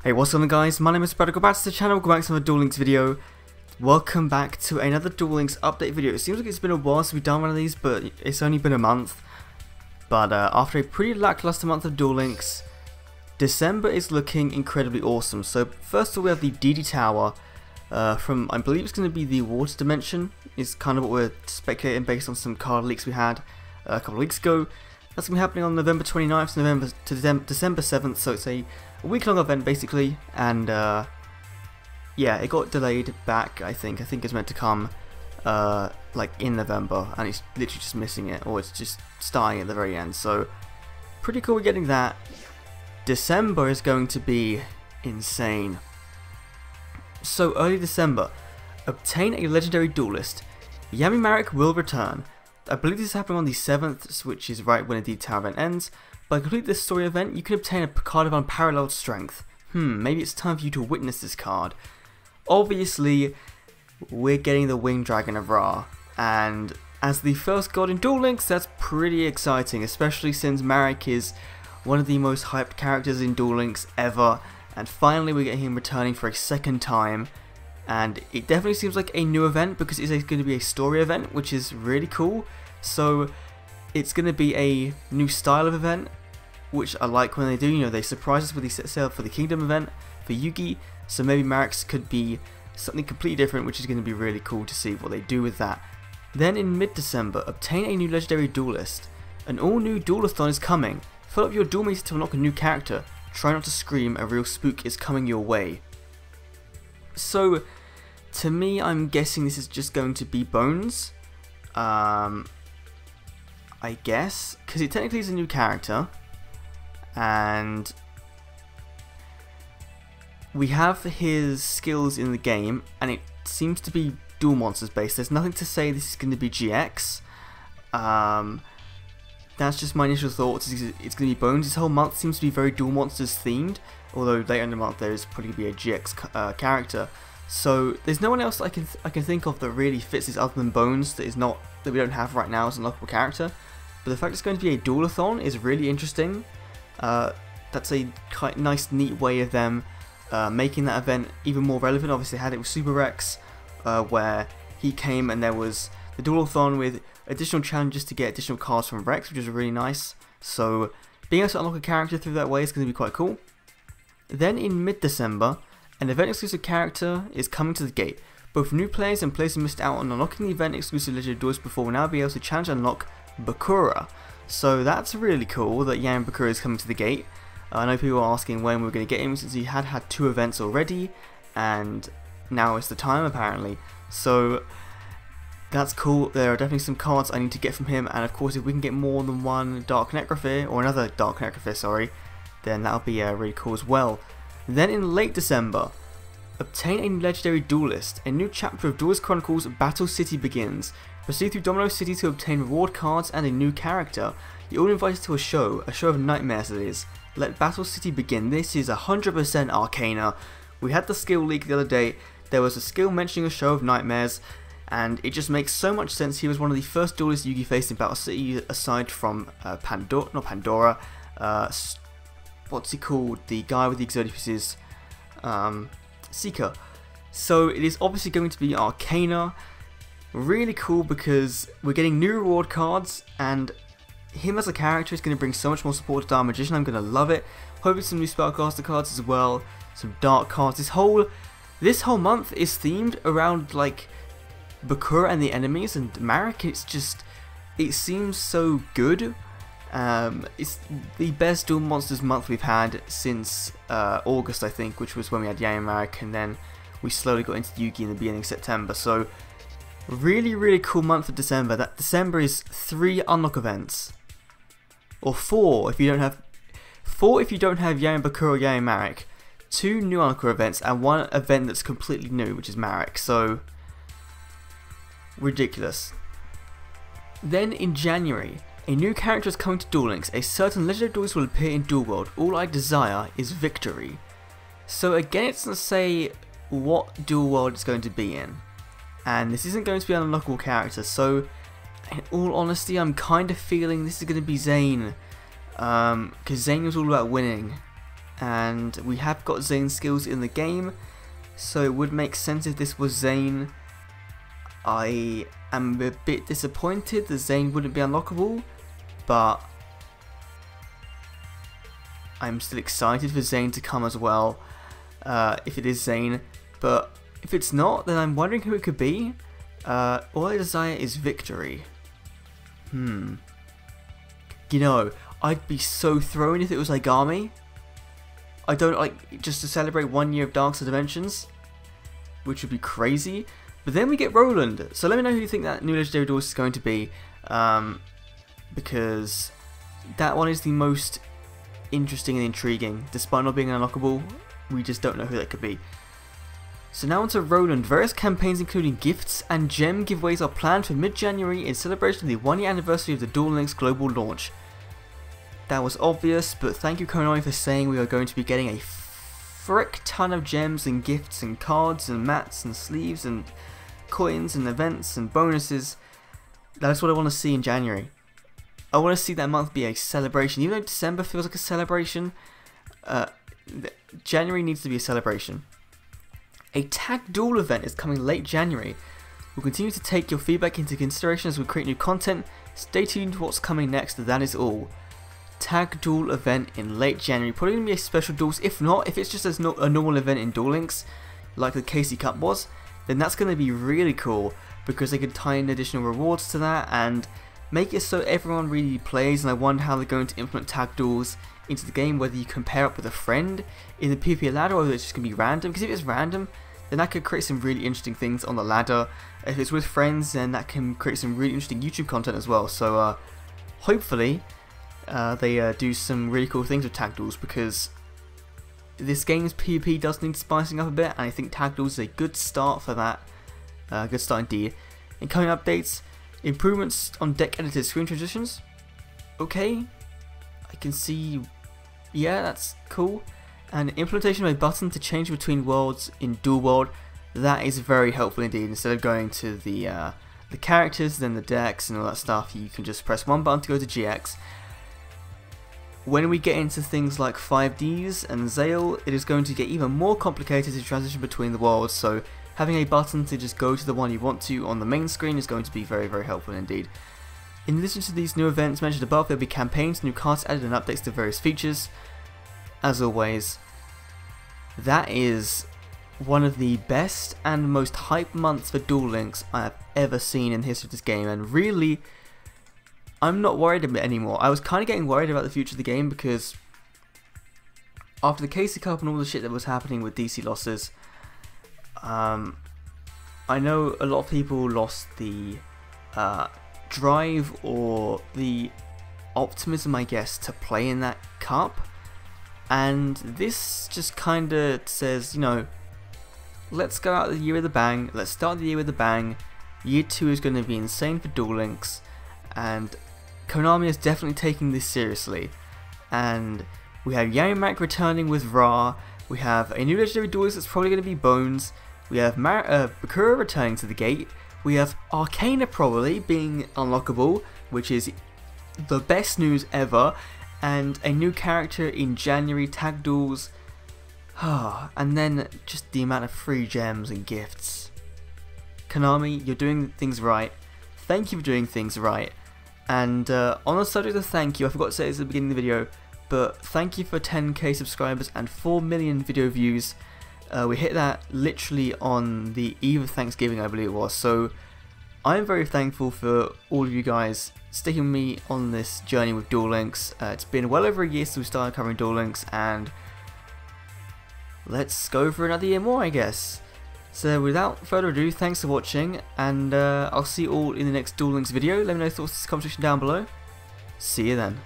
Hey, what's going on guys, my name is Brad, welcome back to the channel, welcome back to another Duel Links video. Welcome back to another Duel Links update video. It seems like it's been a while since we've done one of these, but it's only been a month. But after a pretty lackluster month of Duel Links, December is looking incredibly awesome. So first of all we have the DD Tower from, I believe it's going to be the Water Dimension, is kind of what we're speculating based on some card leaks we had a couple of weeks ago. That's going to be happening on November 29th to December 7th, so it's a week-long event basically, and yeah, it got delayed back. I think it's meant to come like in November, and it's literally just missing it, or it's just starting at the very end. So pretty cool we're getting that. December is going to be insane. So early December, obtain a legendary duelist. Marik will return. I believe this is happening on the 7th, which is right when the Tower event ends. By completing this story event, you can obtain a card of unparalleled strength. Maybe it's time for you to witness this card. Obviously, we're getting the Winged Dragon of Ra, and as the first god in Duel Links, that's pretty exciting, especially since Marik is one of the most hyped characters in Duel Links ever, and finally we're getting him returning for a second time. And it definitely seems like a new event because it's going to be a story event, which is really cool. So it's going to be a new style of event, which I like when they do. You know, they surprise us with the set sail for the Kingdom event for Yugioh. So maybe Marik's could be something completely different, which is going to be really cool to see what they do with that. Then in mid-December, obtain a new legendary duelist. An all-new duelathon is coming. Fill up your duel meter to unlock a new character. Try not to scream, a real spook is coming your way. So, to me, I'm guessing this is just going to be Bonz. I guess, because it technically is a new character, and we have his skills in the game, and it seems to be dual monsters based. There's nothing to say this is going to be GX. That's just my initial thoughts. It's going to be Bonz. This whole month seems to be very dual monsters themed, although later in the month there is probably going to be a GX character. So there's no one else I can think of that really fits this other than Bonz that we don't have right now as an unlockable character. But the fact it's going to be a duelathon is really interesting. That's a nice, neat way of them making that event even more relevant. Obviously, they had it with Super Rex, where he came and there was the duelathon with additional challenges to get additional cards from Rex, which is really nice. So being able to unlock a character through that way is going to be quite cool. Then in mid-December, an event-exclusive character is coming to the gate. Both new players and players who missed out on unlocking the event-exclusive legendary duelist before will now be able to challenge and unlock Bakura. So that's really cool that Bakura is coming to the gate. I know people are asking when we're going to get him, since he had 2 events already, and now is the time apparently. So that's cool. There are definitely some cards I need to get from him, and of course if we can get more than one Dark Necrophir, or another Dark Necrophir, sorry, then that'll be really cool as well. Then in late December, obtain a legendary duelist. A new chapter of Duelist Chronicles Battle City begins. Proceed through Domino City to obtain reward cards and a new character. You're all invited to a show of nightmares it is. Let Battle City begin. This is 100% Arkana. We had the skill leak the other day. There was a skill mentioning a show of nightmares, and it just makes so much sense. He was one of the first duelists Yugioh faced in Battle City, aside from Pandora, what's he called? The guy with the Exodus, Seeker. So it is obviously going to be Arkana. Really cool because we're getting new reward cards, and him as a character is going to bring so much more support to Dark Magician. I'm going to love it. Hoping some new Spellcaster cards as well, some Dark cards. This whole month is themed around like Bakura and the enemies, and Marik. It seems so good. It's the best Duel Monsters month we've had since August, I think, which was when we had Marik, and then we slowly got into Yugioh in the beginning of September. So really cool month of December. That December is 3 unlock events, or 4 if you don't have Bakura or Marik. 2 new unlock events and 1 event that's completely new, which is Marik. So ridiculous. Then in January, a new character is coming to Duel Links. A certain legendary duelist will appear in Duel World. All I desire is victory. So again, it doesn't say what Duel World it's going to be in, and this isn't going to be an unlockable character. So in all honesty, I'm kind of feeling this is going to be Zane, because Zane was all about winning, and we have got Zane skills in the game, so it would make sense if this was Zane. I am a bit disappointed that Zane wouldn't be unlockable, but I'm still excited for Zane to come as well, if it is Zane. But if it's not, then I'm wondering who it could be. All I desire is victory. You know, I'd be so thrown if it was Agami. I don't like, just to celebrate 1 year of Dark Side Dimensions, which would be crazy. But then we get Roland. So let me know who you think that new Legendary Duelist is going to be, because that one is the most interesting and intriguing. Despite not being unlockable, we just don't know who that could be. So now onto Roland. Various campaigns including gifts and gem giveaways are planned for mid-January in celebration of the 1 year anniversary of the Duel Links global launch. That was obvious, but thank you Konami for saying we are going to be getting a frick ton of gems and gifts and cards and mats and sleeves and coins and events and bonuses. That's what I want to see in January. I want to see that month be a celebration. Even though December feels like a celebration, January needs to be a celebration. A Tag Duel event is coming late January. We'll continue to take your feedback into consideration as we create new content. Stay tuned to what's coming next, that is all. Tag Duel event in late January. Probably going to be a special duels. If not, if it's just a normal event in Duel Links, like the KC Cup was, then that's going to be really cool, because they could tie in additional rewards to that and make it so everyone really plays. And I wonder how they're going to implement Tag Duels into the game, whether you can pair up with a friend in the PvP ladder or whether it's just going to be random. Because if it's random, then that could create some really interesting things on the ladder. If it's with friends, then that can create some really interesting YouTube content as well. So hopefully they do some really cool things with Tag Duels, because this game's PvP does need spicing up a bit, and I think Tag Duels is a good start for that. Good start indeed. In coming updates, improvements on deck edited screen transitions. Okay, I can see, yeah, that's cool. And implementation of a button to change between worlds in Duel World. That is very helpful indeed. Instead of going to the characters, then the decks and all that stuff, you can just press one button to go to GX. When we get into things like 5Ds and Zale, it is going to get even more complicated to transition between the worlds, so having a button to just go to the one you want to on the main screen is going to be very, very helpful indeed. In addition to these new events mentioned above, there will be campaigns, new cards added and updates to various features. As always, that is one of the best and most hype months for Duel Links I have ever seen in the history of this game, and really, I'm not worried about it anymore. I was kind of getting worried about the future of the game, because after the KC Cup and all the shit that was happening with DC losses, I know a lot of people lost the drive or the optimism, I guess, to play in that cup, and this just kind of says, you know, let's go out the year with a bang, let's start the year with a bang. Year 2 is going to be insane for Duel Links, and Konami is definitely taking this seriously. And we have Marik returning with Ra, we have a new legendary duelist that's probably going to be Bonz, we have Bakura returning to the gate, we have Arkana probably being unlockable, which is the best news ever, and a new character in January, Tag Duels, and then just the amount of free gems and gifts. Konami, you're doing things right. Thank you for doing things right. And on the subject of thank you, I forgot to say this at the beginning of the video, but thank you for 10k subscribers and 4 million video views. We hit that literally on the eve of Thanksgiving, I believe it was, so I'm very thankful for all of you guys sticking with me on this journey with Duel Links. It's been well over a year since we started covering Duel Links, and let's go for another year more, I guess. So without further ado, thanks for watching, and I'll see you all in the next Duel Links video. Let me know your thoughts in the comment section down below. See you then.